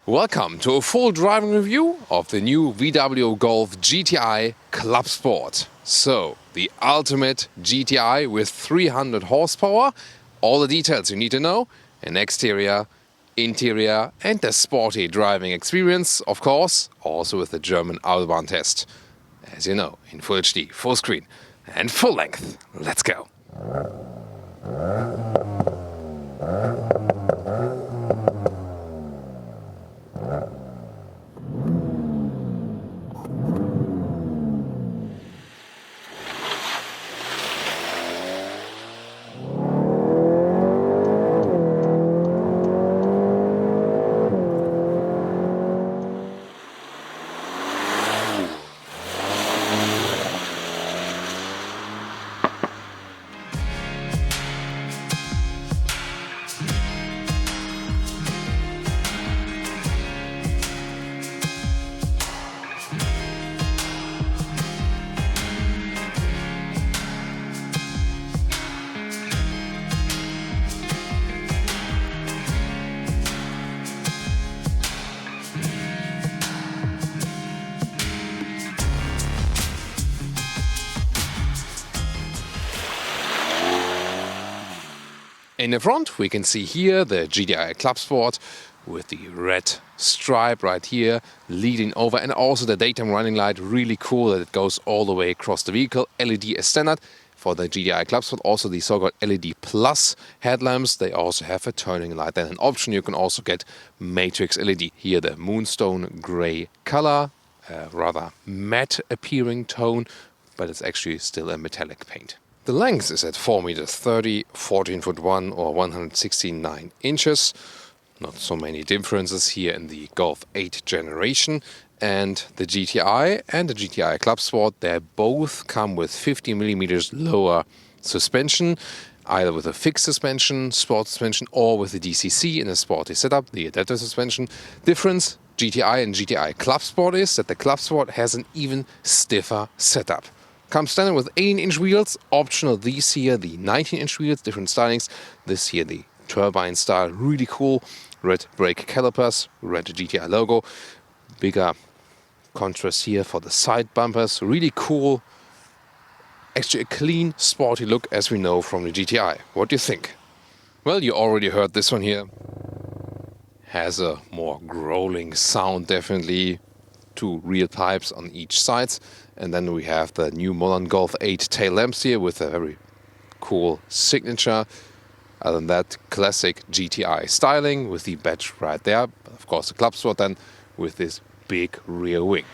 Welcome to a full driving review of the new VW Golf GTI Clubsport. So, the ultimate GTI with 300 horsepower, all the details you need to know, an exterior, interior and a sporty driving experience, of course, also with the German Autobahn test. As you know, in Full HD, full screen and full length. Let's go! In the front we can see here the GTI Clubsport with the red stripe right here leading over, and also the daytime running light, really cool that it goes all the way across the vehicle. LED is standard for the GTI Clubsport. Also the so-called LED Plus headlamps, they also have a turning light. And an option, you can also get Matrix LED. Here the moonstone grey color, rather matte appearing tone, but it's actually still a metallic paint. The length is at 4 meters 30, 14 foot 1 or 169 inches. Not so many differences here in the Golf 8 generation. And the GTI and the GTI Clubsport, they both come with 50 millimeters lower suspension, either with a fixed suspension, sport suspension, or with the DCC in a sporty setup, the adaptive suspension. Difference GTI and GTI Clubsport is that the Clubsport has an even stiffer setup. Comes standard with 18-inch wheels, optional these here, the 19-inch wheels, different stylings. This here, the turbine style, really cool. Red brake calipers, red GTI logo. Bigger contrast here for the side bumpers, really cool. Actually a clean, sporty look as we know from the GTI. What do you think? Well, you already heard this one here. Has a more growling sound, definitely. Two real pipes on each side. And then we have the new modern Golf 8 tail lamps here with a very cool signature. Other than that, classic GTI styling with the badge right there. Of course, the Clubsport then with this big rear wing.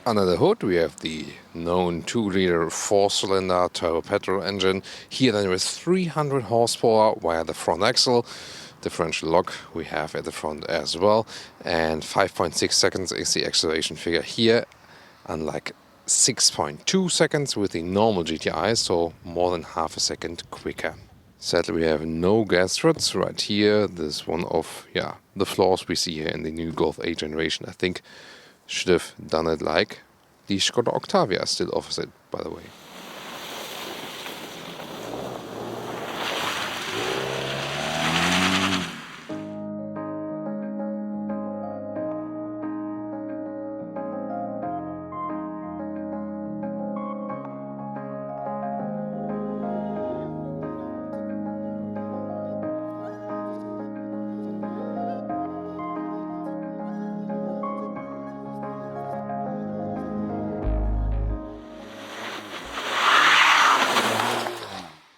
Under the hood we have the known 2-liter 4-cylinder turbo petrol engine. Here then with 300 horsepower via the front axle. Differential lock we have at the front as well. And 5.6 seconds is the acceleration figure here, unlike 6.2 seconds with the normal GTI, so more than half a second quicker. Sadly, we have no gas struts right here. This is one of the flaws we see here in the new Golf 8 generation. I think should have done it like the Skoda Octavia still offers it, by the way.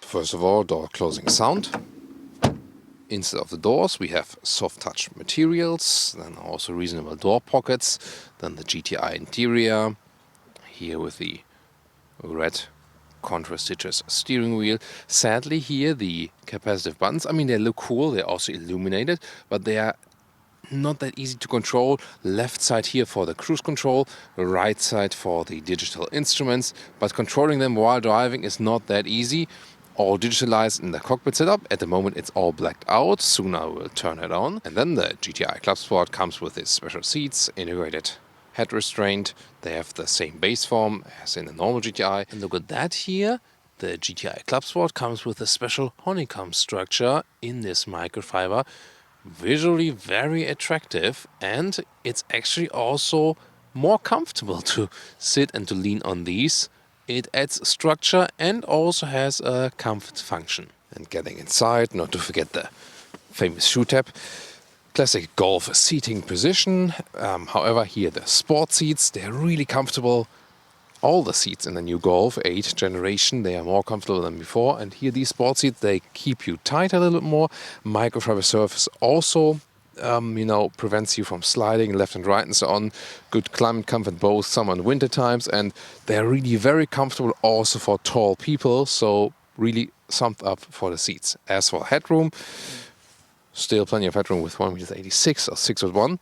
First of all, door closing sound. Instead of the doors we have soft touch materials, then also reasonable door pockets, then the GTI interior, here with the red contrast stitches steering wheel. Sadly here the capacitive buttons, I mean they look cool, they're also illuminated, but they are not that easy to control. Left side here for the cruise control, right side for the digital instruments, but controlling them while driving is not that easy. All digitalized in the cockpit setup. At the moment it's all blacked out, soon I will turn it on. And then the GTI Clubsport comes with its special seats, integrated head restraint. They have the same base form as in the normal GTI. And look at that here, The GTI Clubsport comes with a special honeycomb structure in this microfiber. Visually very attractive, and it's actually also more comfortable to sit and to lean on these. It adds structure and also has a comfort function. And getting inside, not to forget the famous shoe tab. Classic Golf seating position. However, here the sport seats, they're really comfortable. All the seats in the new Golf 8 generation, they are more comfortable than before. And here these sport seats, they keep you tight a little bit more. Microfiber surface also, prevents you from sliding left and right and so on. Good climate comfort both summer and winter times. And they're really very comfortable also for tall people. So really summed up for the seats. As for headroom, still plenty of headroom with 1.86 m or 6'1".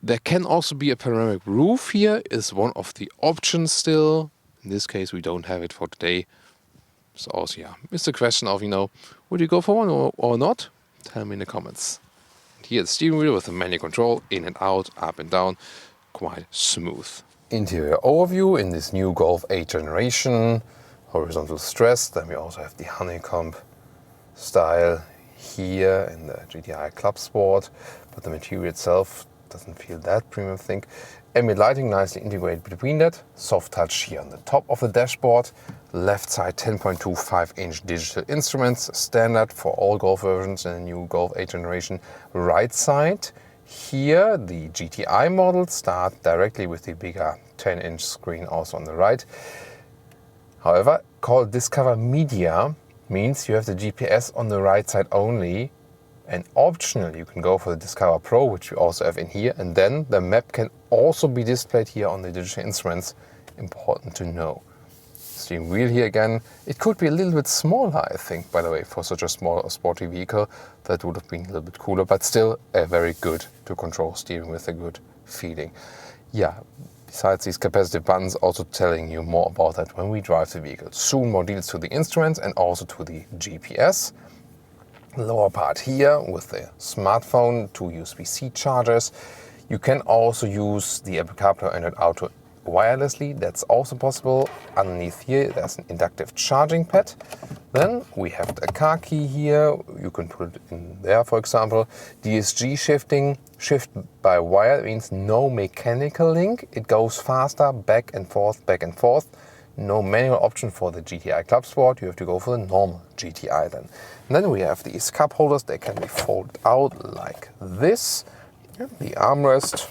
There can also be a panoramic roof here, is one of the options still. In this case, we don't have it for today. So also, it's the question of, would you go for one or not? Tell me in the comments. And here the steering wheel with the manual control, in and out, up and down, quite smooth. Interior overview in this new Golf 8 generation. Horizontal stress, then we also have the honeycomb style here in the GTI Clubsport, but the material itself doesn't feel that premium, I think. Ambient lighting nicely integrated between that. Soft touch here on the top of the dashboard. Left side 10.25-inch digital instruments, standard for all Golf versions in the new Golf 8 generation. Right side, here the GTI models start directly with the bigger 10-inch screen also on the right. However, called Discover Media means you have the GPS on the right side only, and optionally you can go for the Discover Pro, which we also have in here, and then the map can also be displayed here on the digital instruments. Important to know. Steering wheel here again, it could be a little bit smaller, I think, by the way, for such a small or sporty vehicle. That would have been a little bit cooler, but still a very good to control steering with a good feeling. Besides these capacitive buttons, also telling you more about that when we drive the vehicle. Soon more deals to the instruments and also to the GPS. Lower part here with the smartphone, 2 USB-C chargers. You can also use the Apple CarPlay and Android Auto wirelessly. That's also possible. Underneath here, there's an inductive charging pad. Then we have the car key here. You can put it in there, for example. DSG shifting, shift by wire, means no mechanical link. It goes faster, back and forth, back and forth. No manual option for the GTI Clubsport. You have to go for the normal GTI then. And then we have these cup holders. They can be folded out like this. The armrest,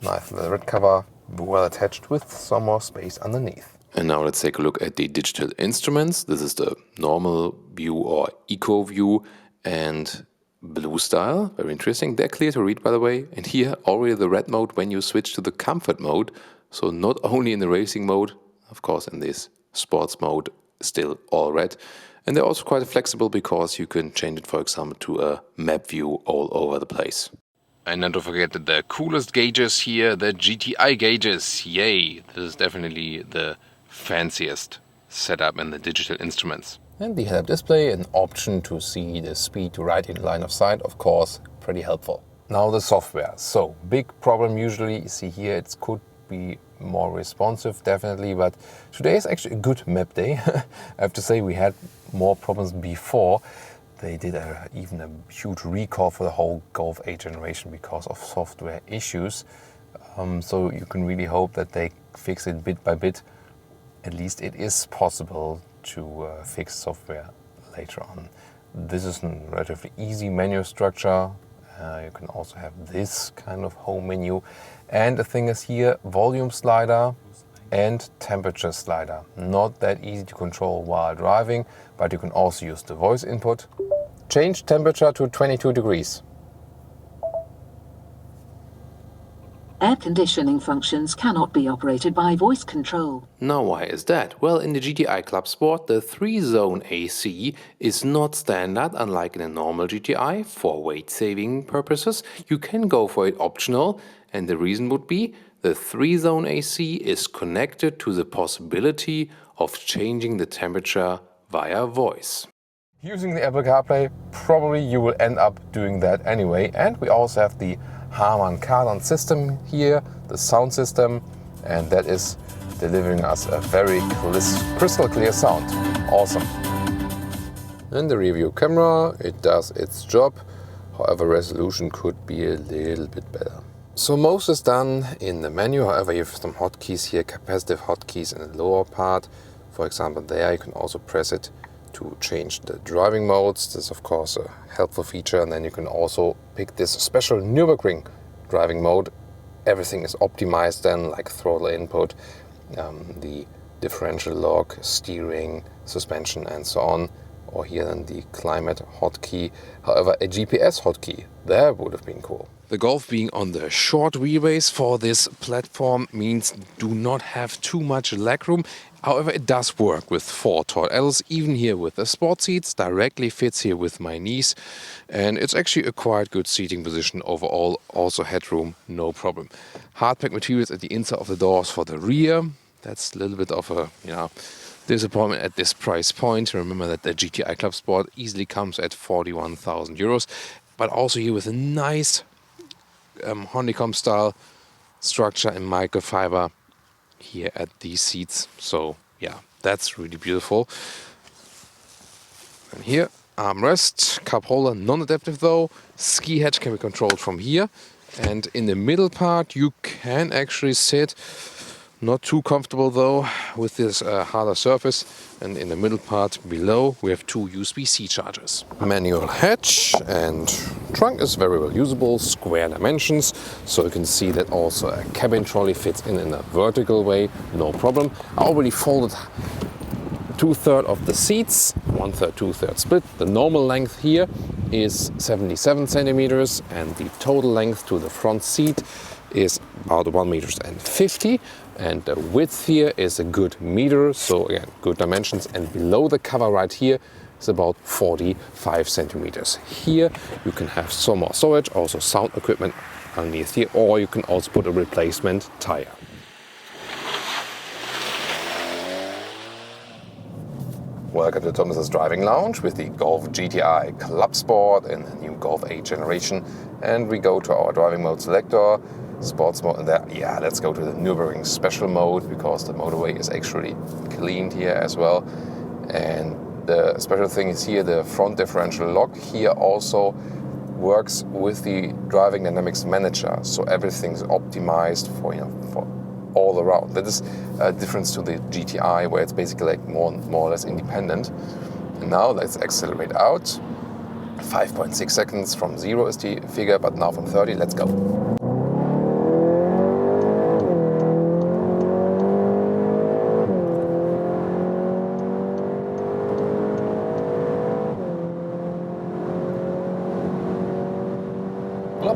nice little red cover, well attached with some more space underneath. And now let's take a look at the digital instruments. This is the normal view or eco view and blue style. Very interesting. They're clear to read, by the way. And here already the red mode when you switch to the comfort mode. So not only in the racing mode, of course in this sports mode, still all red. And they're also quite flexible because you can change it, for example, to a map view all over the place. And not to forget the coolest gauges here, the GTI gauges. Yay! This is definitely the fanciest setup in the digital instruments. And the head-up display, an option to see the speed right in line of sight, of course, pretty helpful. Now the software. So, big problem usually, you see here, it could be more responsive, definitely, but today is actually a good map day. I have to say we had more problems before. They did even a huge recall for the whole Golf 8 generation because of software issues. So you can really hope that they fix it bit by bit. At least it is possible to fix software later on. This is a relatively easy menu structure. You can also have this kind of home menu. And the thing is here, volume slider and temperature slider. Not that easy to control while driving, but you can also use the voice input. Change temperature to 22 degrees. Air conditioning functions cannot be operated by voice control. Now why is that? Well, in the GTI Clubsport, the 3-zone AC is not standard, unlike in a normal GTI. For weight-saving purposes, you can go for it optional, and the reason would be the 3-zone AC is connected to the possibility of changing the temperature via voice. Using the Apple CarPlay, probably you will end up doing that anyway. And we also have the Harman Kardon system here, the sound system, and that is delivering us a very crystal clear sound. Awesome. And the rear view camera, it does its job. However, resolution could be a little bit better. So most is done in the menu. However, you have some hotkeys here, capacitive hotkeys in the lower part. For example, there you can also press it to change the driving modes. This is of course a helpful feature. And then you can also pick this special Nürburgring driving mode. Everything is optimized then, like throttle input, the differential lock, steering, suspension and so on. Or here then the climate hotkey. However, a GPS hotkey, that would have been cool. The Golf being on the short wheelbase for this platform means do not have too much legroom. However, it does work with 4 tall Ls, even here with the sport seats, directly fits here with my knees. And it's actually a quite good seating position overall, also headroom, no problem. Hardpack materials at the inside of the doors for the rear. That's a little bit of a, disappointment at this price point. Remember that the GTI Clubsport easily comes at 41,000 euros, but also here with a nice honeycomb style structure in microfiber here at these seats. So yeah, that's really beautiful. And here, armrest, cup holder, non-adaptive though. Ski hatch can be controlled from here. And in the middle part, you can actually sit. Not too comfortable though with this harder surface, and in the middle part below we have 2 USB-C chargers. Manual hatch, and trunk is very well usable, square dimensions, so you can see that also a cabin trolley fits in a vertical way, no problem. I already folded 2/3 of the seats, 1/3, 2/3 split. The normal length here is 77 centimeters and the total length to the front seat is about 1.50 meters, and the width here is a good meter, so again, good dimensions. And below the cover right here is about 45 centimeters. Here you can have some more storage, also sound equipment underneath here, or you can also put a replacement tire. Welcome to Thomas's Driving Lounge with the Golf GTI Clubsport in the new Golf 8 generation, and we go to our driving mode selector. Sports mode, and there, yeah, let's go to the Nürburgring special mode because the motorway is actually cleaned here as well. And the special thing is here, the front differential lock here also works with the driving dynamics manager, so everything's optimized for for all around. That is a difference to the GTI, where it's basically like more or less independent. And now let's accelerate out. 5.6 seconds from 0 is the figure, but now from 30, let's go.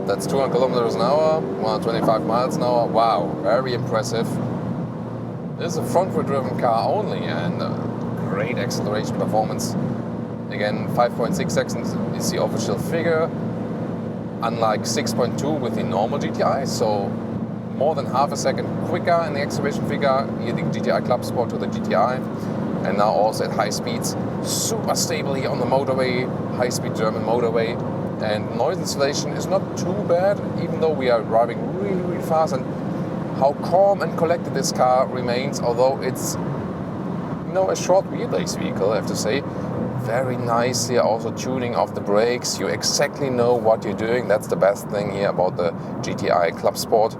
That's 200 kilometers an hour, 125 miles an hour. Wow, very impressive. This is a front-wheel driven car only, and great acceleration performance. Again, 5.6 seconds is the official figure, unlike 6.2 with the normal GTI, so more than half a second quicker in the acceleration figure, here the GTI Clubsport to the GTI. And now also at high speeds, super stable here on the motorway, high-speed German motorway. And noise insulation is not too bad, even though we are driving really, really fast. And how calm and collected this car remains, although it's a short wheelbase vehicle, I have to say. Very nice here, also tuning of the brakes. You exactly know what you're doing. That's the best thing here about the GTI Clubsport.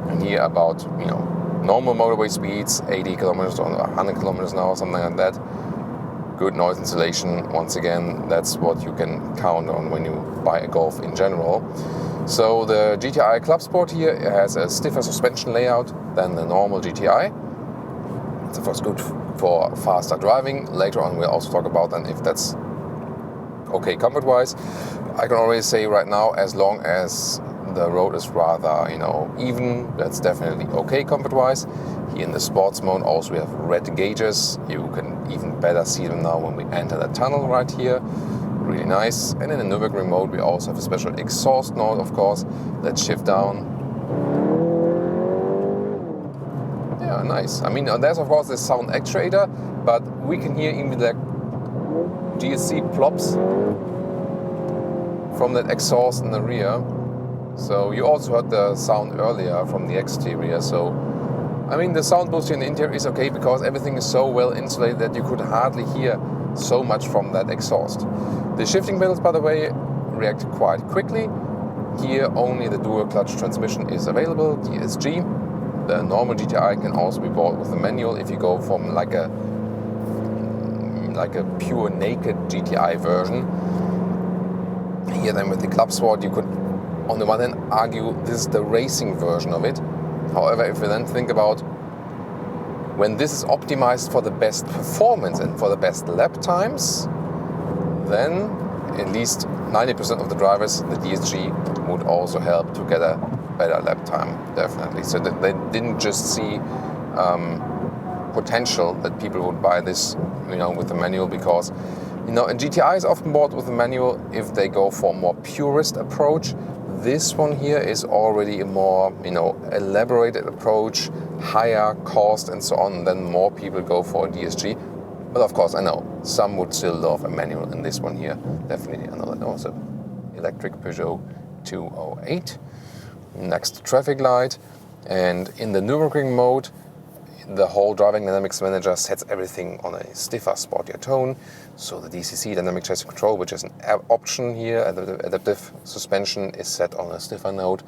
And here about, normal motorway speeds, 80 kilometers or 100 kilometers an hour, something like that. Good noise insulation. Once again, that's what you can count on when you buy a Golf in general. So the GTI Clubsport here has a stiffer suspension layout than the normal GTI. It's of course good for faster driving. Later on we'll also talk about then if that's okay comfort-wise. I can already say right now, as long as the road is rather, even, that's definitely okay comfort-wise. Here in the sports mode also we have red gauges. You can even better see them now when we enter the tunnel right here. Really nice. And in the Nürburgring mode we also have a special exhaust note, of course. Let's shift down. Yeah, nice. I mean, there's of course this sound actuator, but we can hear even the GSC plops from that exhaust in the rear. So you also heard the sound earlier from the exterior, so I mean, the sound boost here in the interior is okay because everything is so well insulated that you could hardly hear so much from that exhaust. The shifting pedals, by the way, react quite quickly. Here only the dual clutch transmission is available, DSG. The normal GTI can also be bought with a manual if you go from like a pure naked GTI version. Here then with the Clubsport, you could on the one hand argue this is the racing version of it. However, if you then think about when this is optimized for the best performance and for the best lap times, then at least 90% of the drivers, the DSG would also help to get a better lap time, definitely. So that they didn't just see potential that people would buy this, with the manual, because, and GTI is often bought with the manual if they go for a more purist approach. This one here is already a more, elaborated approach, higher cost and so on, then more people go for a DSG. But of course, I know some would still love a manual in this one here. Definitely another also electric Peugeot 208. Next traffic light. And in the Nürburgring mode, the whole driving dynamics manager sets everything on a stiffer, sportier tone. So the DCC, dynamic chassis control, which is an option here, adaptive suspension is set on a stiffer note.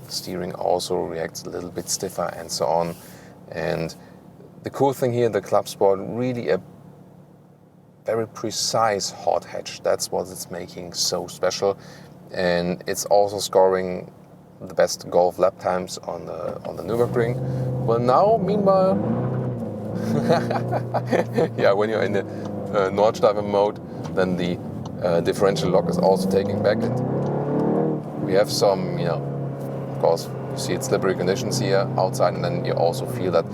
Steering also reacts a little bit stiffer and so on. And the cool thing here, the Clubsport, really a very precise hot hatch. That's what it's making so special. And it's also scoring the best Golf lap times on the Nürburgring. Well, now, meanwhile, yeah, when you're in the Nordschleife mode, then the differential lock is also taking back. And we have some, of course, you see it's slippery conditions here outside, and then you also feel that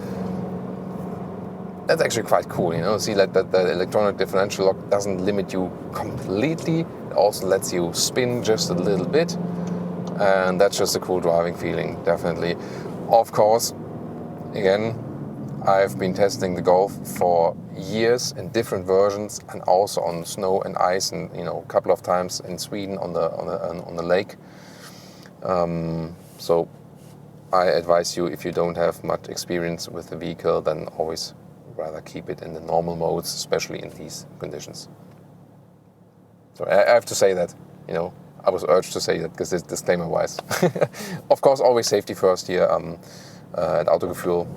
that's actually quite cool, See that the electronic differential lock doesn't limit you completely. It also lets you spin just a little bit. And that's just a cool driving feeling, definitely. Of course, again, I've been testing the Golf for years in different versions, and also on snow and ice, and a couple of times in Sweden on the lake. So I advise you, if you don't have much experience with the vehicle, then always rather keep it in the normal modes, especially in these conditions. So I have to say that, I was urged to say that because it's disclaimer-wise. Of course, always safety first here at Autogefuehl.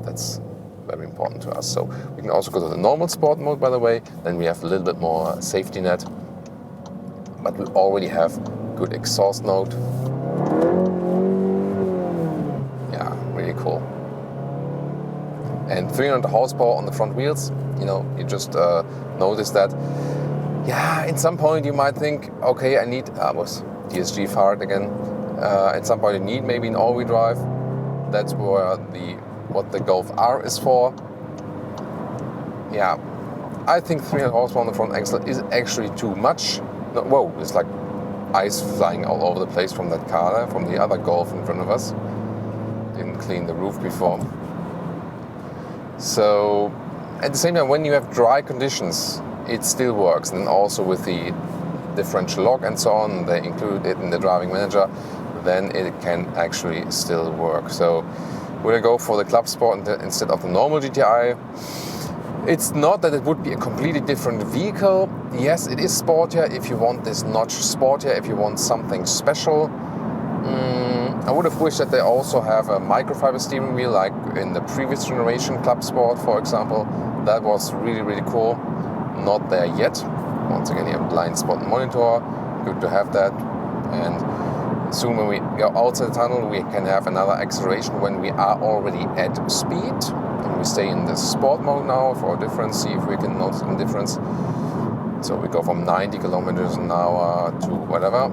That's very important to us. So we can also go to the normal sport mode, by the way. Then we have a little bit more safety net. But we already have good exhaust note. Yeah, really cool. And 300 horsepower on the front wheels. You just notice that. Yeah, at some point you might think, okay, I need, was DSG fired again. At some point you need maybe an all-wheel drive. That's where what the Golf R is for. Yeah, I think 300 horsepower on the front axle is actually too much. No, whoa, it's like ice flying all over the place from that car there, from the other Golf in front of us. Didn't clean the roof before. So, at the same time, when you have dry conditions, it still works. And also with the differential lock and so on, they include it in the driving manager, then it can actually still work. So we're gonna go for the Clubsport instead of the normal GTI. It's not that it would be a completely different vehicle. Yes, it is sportier if you want this notch sportier, if you want something special. I would have wished that they also have a microfiber steering wheel like in the previous generation Clubsport, for example. That was really, really cool. Not there yet. Once again, you have blind spot monitor. Good to have that. And soon when we go outside the tunnel, we can have another acceleration when we are already at speed. And we stay in the sport mode now for a difference, see if we can notice a difference. So we go from 90 kilometers an hour to whatever.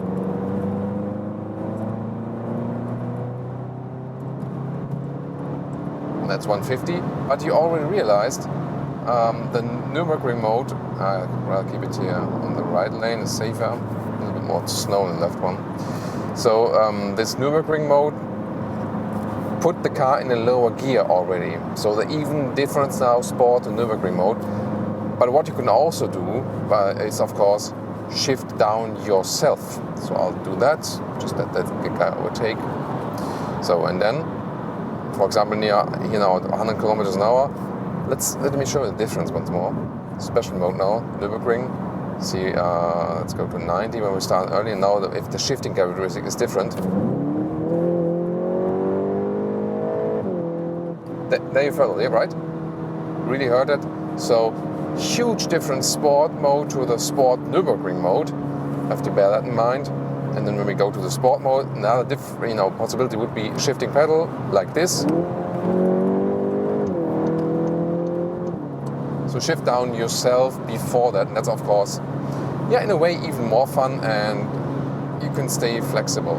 That's 150. But you already realized the Nürburgring mode, I'd rather keep it here on the right lane, is safer. A little bit more snow in the left one. So this Nürburgring mode put the car in a lower gear already. So the even difference now, sport and Nürburgring mode. But what you can also do is, of course, shift down yourself. So I'll do that, just let that guy overtake. So, and then for example, near 100 kilometers an hour. Let me show you the difference once more. Special mode now, Nürburgring. See, let's go to 90 when we start early. Now, if the shifting characteristic is different, there you felt it, right? Really heard it. So, huge difference sport mode to the sport Nürburgring mode. Have to bear that in mind. And then when we go to the sport mode, another possibility would be shifting pedal like this. So shift down yourself before that, and that's of course, in a way even more fun, and you can stay flexible.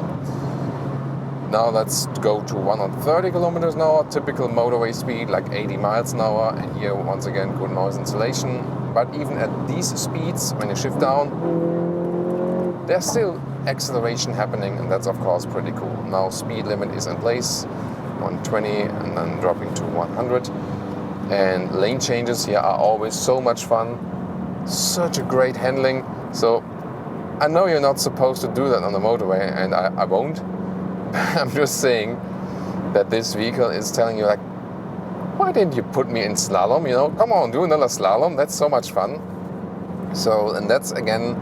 Now let's go to 130 kilometers an hour, typical motorway speed like 80 miles an hour, and here once again good noise insulation. But even at these speeds, when you shift down, there's still acceleration happening, and that's of course pretty cool. Now speed limit is in place, 120, and then dropping to 100. And lane changes here are always so much fun, such a great handling. So I know you're not supposed to do that on the motorway, and I won't. I'm just saying that this vehicle is telling you, like, why didn't you put me in slalom? Come on, do another slalom. That's so much fun. So, and that's again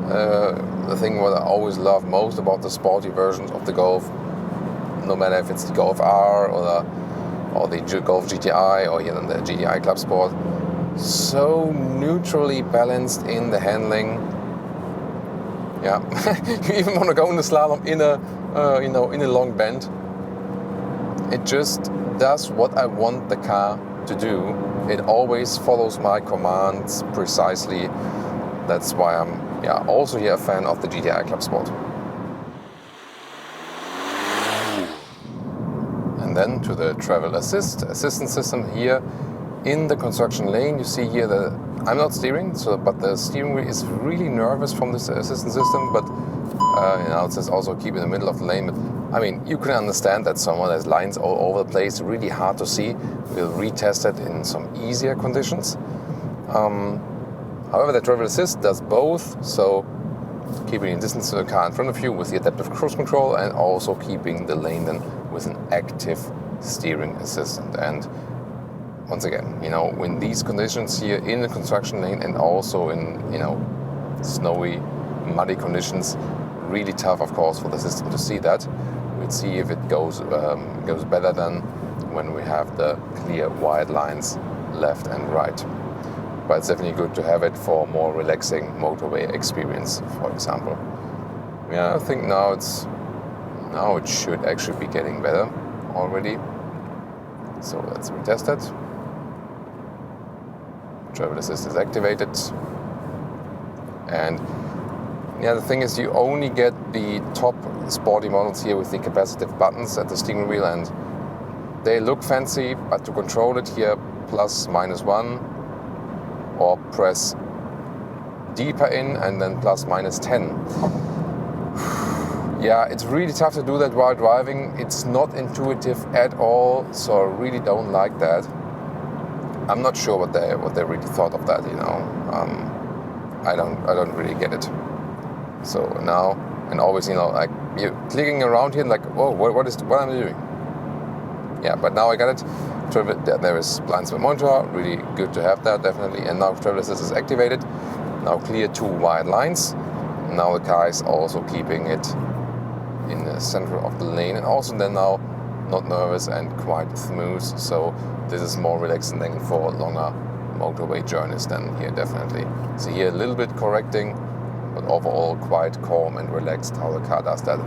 the thing what I always love most about the sporty versions of the Golf. No matter if it's the Golf R or the Golf GTI or even the GTI Clubsport, so neutrally balanced in the handling. Yeah, you even want to go in the slalom in a long bend. It just does what I want the car to do. It always follows my commands precisely. That's why I'm also here a fan of the GTI Clubsport. Then to the travel assistance system here in the construction lane. You see here that I'm not steering, but the steering wheel is really nervous from this assistance system. But it says also keep in the middle of the lane. But I mean, you can understand that someone has lines all over the place, really hard to see. We'll retest it in some easier conditions. However, the travel assist does both. So keeping a distance to the car in front of you with the adaptive cruise control, and also keeping the lane then with an active steering assistant. And once again, in these conditions here in the construction lane, and also in snowy, muddy conditions, really tough, of course, for the system to see that. We'll see if it goes better than when we have the clear white lines left and right. But it's definitely good to have it for more relaxing motorway experience, for example. I think now it should actually be getting better already. So let's retest it. Travel assist is activated. And the thing is, you only get the top sporty models here with the capacitive buttons at the steering wheel, and they look fancy, but to control it here, +-1, or press deeper in and then +-10. It's really tough to do that while driving. It's not intuitive at all, so I really don't like that. I'm not sure what they really thought of that. I don't really get it. So now, and always, like you're clicking around here, and like, whoa, what am I doing? But now I got it. There is blind spot monitor, really good to have that, definitely. And now travel assist is activated. Now clear 2 wide lines. Now the car is also keeping it in the center of the lane, and also then now not nervous and quite smooth. So this is more relaxing than for longer motorway journeys than here, definitely. So here a little bit correcting, but overall quite calm and relaxed how the car does that.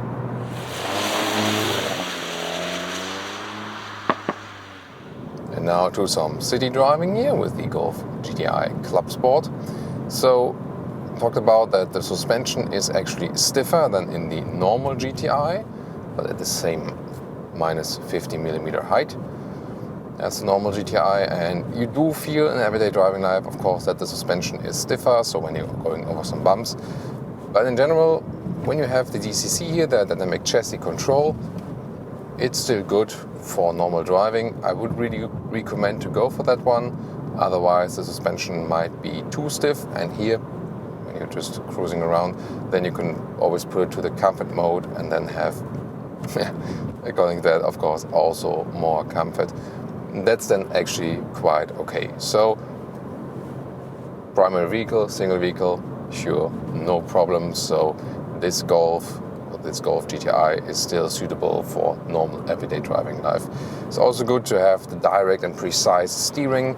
And now to some city driving here with the Golf GTI Clubsport. So talked about that the suspension is actually stiffer than in the normal GTI, but at the same -50mm height as the normal GTI. And you do feel in everyday driving life, of course, that the suspension is stiffer, so when you're going over some bumps. But in general, when you have the DCC here, the dynamic chassis control, it's still good for normal driving. I would really recommend to go for that one. Otherwise, the suspension might be too stiff. And here, when you're just cruising around, then you can always put it to the comfort mode and then have according to that, of course, also more comfort. That's then actually quite okay. So primary vehicle, single vehicle, sure, no problem. So this Golf GTI is still suitable for normal everyday driving life. It's also good to have the direct and precise steering,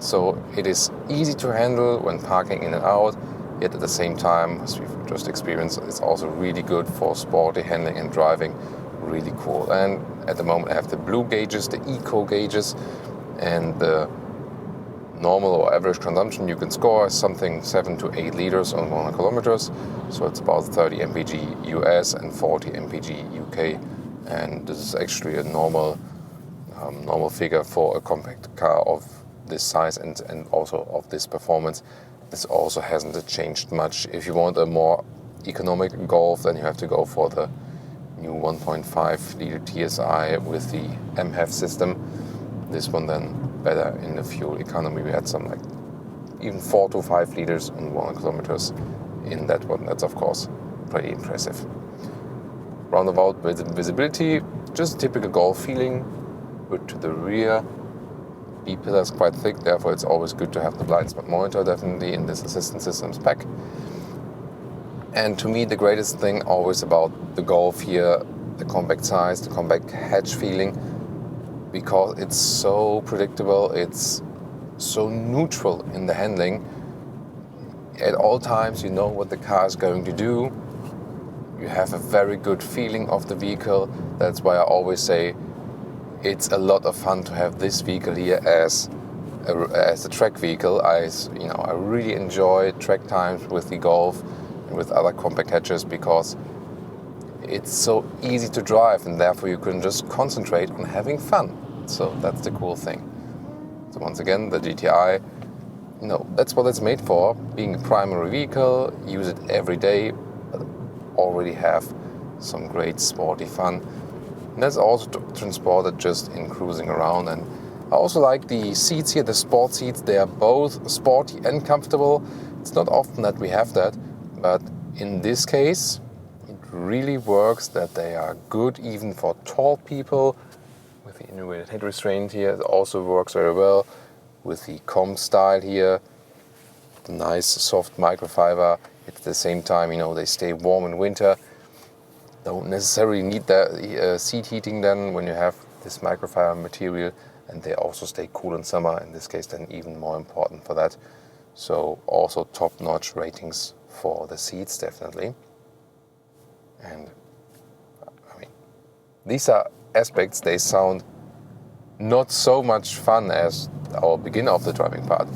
so it is easy to handle when parking in and out, yet at the same time, as we've just experienced, it's also really good for sporty handling and driving. Really cool. And at the moment I have the blue gauges, the eco gauges, and the normal or average consumption you can score is something 7 to 8 liters on 100 kilometers. So it's about 30 mpg US and 40 mpg UK. And this is actually a normal figure for a compact car of this size and also of this performance. This also hasn't changed much. If you want a more economic Golf, then you have to go for the new 1.5 liter TSI with the MHEV system. This one then better in the fuel economy. We had some like even 4 to 5 liters on 100 kilometers in that one. That's of course pretty impressive. Roundabout visibility, just typical Golf feeling. Good to the rear. B-pillar is quite thick, therefore it's always good to have the blind spot monitor definitely in this assistance systems pack. And to me the greatest thing always about the Golf here, the compact size, the compact hatch feeling, because it's so predictable, it's so neutral in the handling. At all times you know what the car is going to do. You have a very good feeling of the vehicle. That's why I always say it's a lot of fun to have this vehicle here as a track vehicle. I really enjoy track times with the Golf and with other compact hatches because it's so easy to drive and therefore you can just concentrate on having fun. So that's the cool thing. So once again, the GTI, that's what it's made for. Being a primary vehicle, use it every day, but already have some great sporty fun. And that's also transported just in cruising around. And I also like the seats here, the sport seats. They are both sporty and comfortable. It's not often that we have that, but in this case, it really works that they are good even for tall people. With the integrated head restraint here, it also works very well. With the comp style here, the nice soft microfiber. At the same time, they stay warm in winter. Don't necessarily need the seat heating then when you have this microfiber material, and they also stay cool in summer. In this case, then even more important for that. So also top-notch ratings for the seats, definitely. And these are aspects, they sound not so much fun as our beginner of the driving part,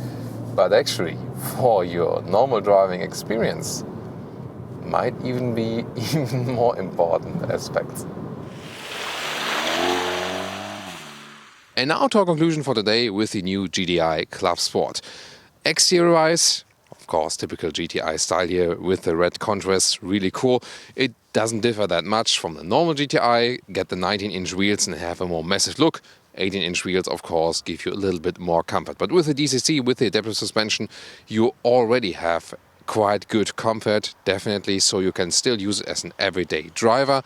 but actually for your normal driving experience might even be even more important aspects. And now to our conclusion for today with the new GTI Clubsport. Exterior-wise, of course, typical GTI style here with the red contrast, really cool. It doesn't differ that much from the normal GTI. Get the 19-inch wheels and have a more massive look. 18-inch wheels, of course, give you a little bit more comfort. But with the DCC, with the adaptive suspension, you already have quite good comfort, definitely, so you can still use it as an everyday driver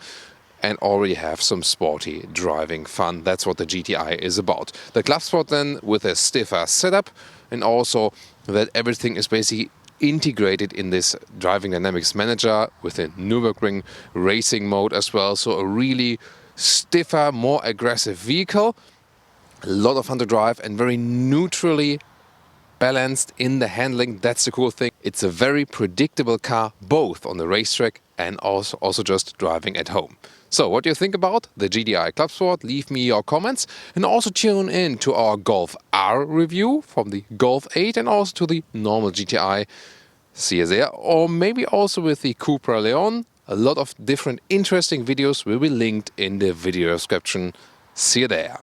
and already have some sporty driving fun. That's what the GTI is about. The Clubsport then with a stiffer setup, and also that everything is basically integrated in this driving dynamics manager with a Nürburgring racing mode as well. So a really stiffer, more aggressive vehicle. A lot of fun to drive and very neutrally balanced in the handling. That's the cool thing. It's a very predictable car, both on the racetrack and also just driving at home. So what do you think about the GTI Clubsport? Leave me your comments, and also tune in to our Golf R review from the Golf 8 and also to the normal GTI. See you there. Or maybe also with the Cupra Leon. A lot of different interesting videos will be linked in the video description. See you there.